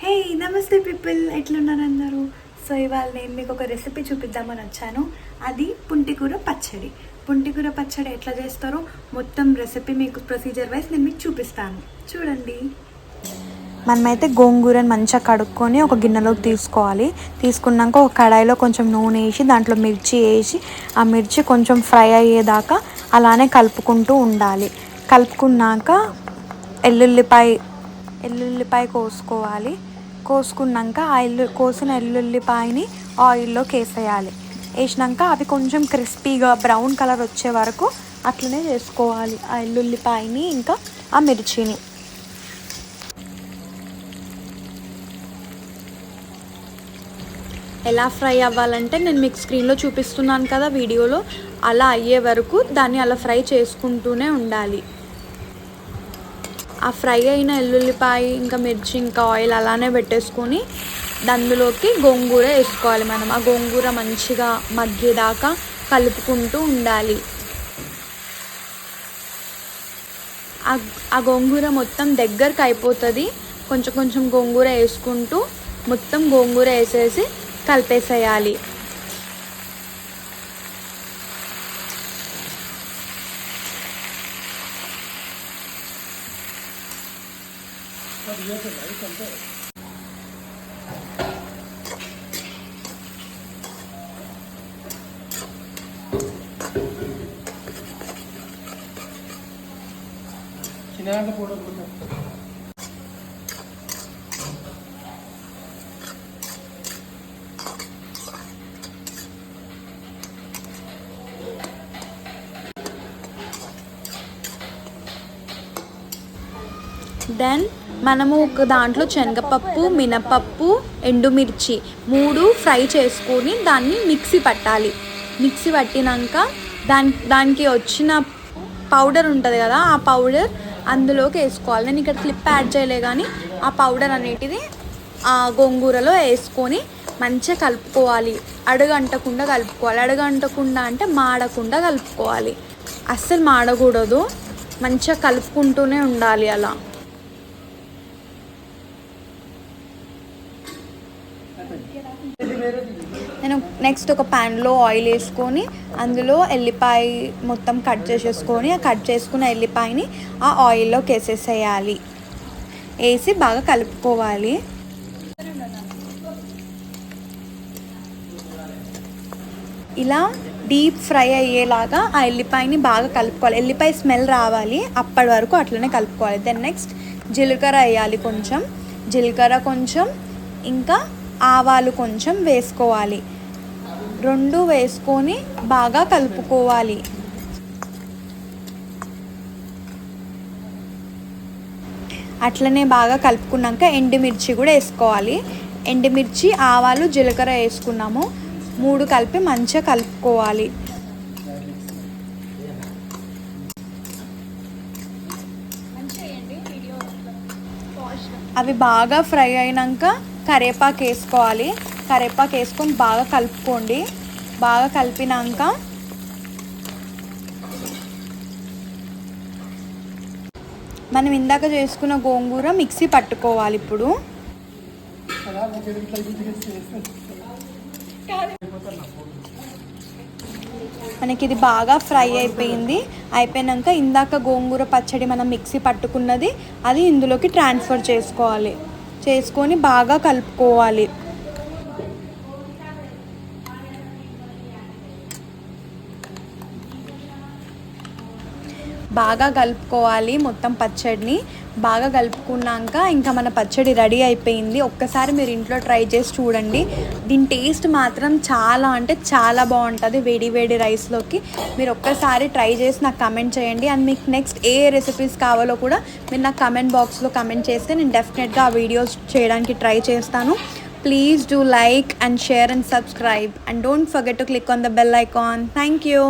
హే నమస్తే పీపుల్, ఎట్లున్నారు అందరూ? సో ఇవాళ నేను మీకు ఒక రెసిపీ చూపిద్దామని వచ్చాను. అది పుంటికూర పచ్చడి. పుంటికూర పచ్చడి ఎట్లా చేస్తారో మొత్తం రెసిపీ మీకు ప్రొసీజర్ వైజ్ నేను మీకు చూపిస్తాను, చూడండి. మనమైతే గోంగూరని మంచిగా కడుక్కొని ఒక గిన్నెలోకి తీసుకోవాలి. తీసుకున్నాక ఒక కడాయిలో కొంచెం నూనె వేసి దాంట్లో మిర్చి వేసి ఆ మిర్చి కొంచెం ఫ్రై అయ్యేదాకా అలానే కలుపుకుంటూ ఉండాలి. కలుపుకున్నాక ఎల్లుల్లిపాయ కోసుకోవాలి. కోసుకున్నాక కోసిన ఎల్లుల్లిపాయని ఆయిల్లోకి వేసేయాలి. వేసినాక అవి కొంచెం క్రిస్పీగా బ్రౌన్ కలర్ వచ్చే వరకు అట్లనే చేసుకోవాలి ఆ ఎల్లుల్లిపాయని ఇంకా ఆ మిర్చిని. ఎలా ఫ్రై అవ్వాలంటే నేను మీకు స్క్రీన్లో చూపిస్తున్నాను కదా వీడియోలో, అలా అయ్యే వరకు దాన్ని అలా ఫ్రై చేసుకుంటూనే ఉండాలి. ఆ ఫ్రై అయిన ఎల్లుల్లిపాయ ఇంకా మిర్చి ఇంకా ఆయిల్ అలానే పెట్టేసుకొని అందులోకి గోంగూర వేసుకోవాలి. మనం ఆ గోంగూర మంచిగా మగ్గేదాకా కలుపుకుంటూ ఉండాలి. ఆ గోంగూర మొత్తం దగ్గరకు అయిపోతుంది. కొంచెం కొంచెం గోంగూర వేసుకుంటూ మొత్తం గోంగూర వేసేసి కలిపేసేయాలి. దెన్ మనము ఒక దాంట్లో శనగపప్పు, మినపప్పు, ఎండుమిర్చి 3 ఫ్రై చేసుకొని దాన్ని మిక్సీ పట్టాలి. మిక్సీ పట్టినాక దానికి వచ్చిన పౌడర్ ఉంటుంది కదా, ఆ పౌడర్ అందులోకి వేసుకోవాలి. నేను ఇక్కడ క్లిప్ యాడ్ చేయలే కానీ ఆ పౌడర్ అనేటిది ఆ గోంగూరలో వేసుకొని మంచిగా కలుపుకోవాలి. అడుగంటకుండా కలుపుకోవాలి. అడుగంటకుండా అంటే మాడకుండా కలుపుకోవాలి. అస్సలు మాడకూడదు, మంచిగా కలుపుకుంటూనే ఉండాలి అలా. నేను నెక్స్ట్ ఒక ప్యాన్లో ఆయిల్ వేసుకొని అందులో ఎల్లిపాయ మొత్తం కట్ చేసేసుకొని ఆ కట్ చేసుకున్న ఎల్లిపాయని ఆ ఆయిల్లోకి వేసేసేయాలి. వేసి బాగా కలుపుకోవాలి. ఇలా డీప్ ఫ్రై అయ్యేలాగా ఆ ఎల్లిపాయని బాగా కలుపుకోవాలి. ఎల్లిపాయ స్మెల్ రావాలి, అప్పటి వరకు అట్లనే కలుపుకోవాలి. దెన్ నెక్స్ట్ జీలకర్ర వేయాలి. జీలకర్ర కొంచెం ఇంకా ఆవాలు కొంచెం వేసుకోవాలి. 2 వేసుకొని బాగా కలుపుకోవాలి. అట్లనే బాగా కలుపుకున్నాక ఎండుమిర్చి కూడా వేసుకోవాలి. ఎండుమిర్చి, ఆవాలు, జీలకర్ర వేసుకున్నాము. 3 కలిపి మంచిగా కలుపుకోవాలి. అవి బాగా ఫ్రై అయినాక కరివేపాకు వేసుకోవాలి. కరివేపాకు వేసుకొని బాగా కలుపుకోండి. బాగా కలిపినాక మనం ఇందాక చేసుకున్న గోంగూర మిక్సీ పట్టుకోవాలి. ఇప్పుడు మనకి ఇది బాగా ఫ్రై అయిపోయినాక ఇందాక గోంగూర పచ్చడి మనం మిక్సీ పట్టుకున్నది అది ఇందులోకి ట్రాన్స్ఫర్ చేసుకొని బాగా కలుపుకోవాలి. బాగా కలుపుకోవాలి మొత్తం పచ్చడిని. బాగా కలుపుకున్నాక ఇంకా మన పచ్చడి రెడీ అయిపోయింది. ఒక్కసారి మీరు ఇంట్లో ట్రై చేసి చూడండి. దీని టేస్ట్ మాత్రం చాలా అంటే చాలా బాగుంటుంది. వేడి వేడి రైస్లోకి మీరు ఒక్కసారి ట్రై చేసి నాకు కమెంట్ చేయండి. అండ్ మీకు నెక్స్ట్ ఏ రెసిపీస్ కావాలో కూడా మీరు నాకు కమెంట్ బాక్స్లో కమెంట్ చేస్తే నేను డెఫినెట్గా ఆ వీడియోస్ చేయడానికి ట్రై చేస్తాను. Please do like and share and subscribe and don't forget to click on the bell icon. Thank you.